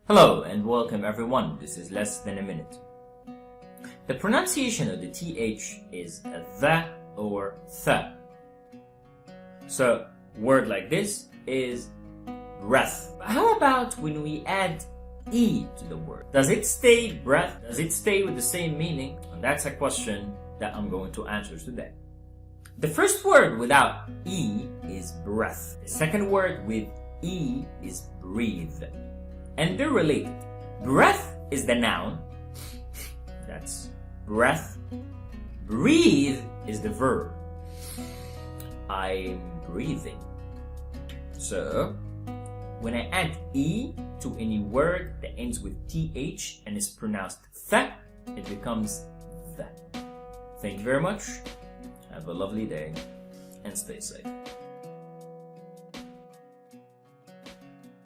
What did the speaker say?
Hello and welcome everyone, this is Less Than a Minute. The pronunciation of the TH is the or the. So, word like this is breath. How about when we add E to the word? Does it stay breath? Does it stay with the same meaning? And that's a question that I'm going to answer today. The first word without E is breath. The second word with E is breathe. And they're related. Breath is the noun. That's breath. Breathe is the verb. I'm breathing. So, when I add E to any word that ends with TH and is pronounced th, it becomes the. Thank you very much. Have a lovely day and stay safe.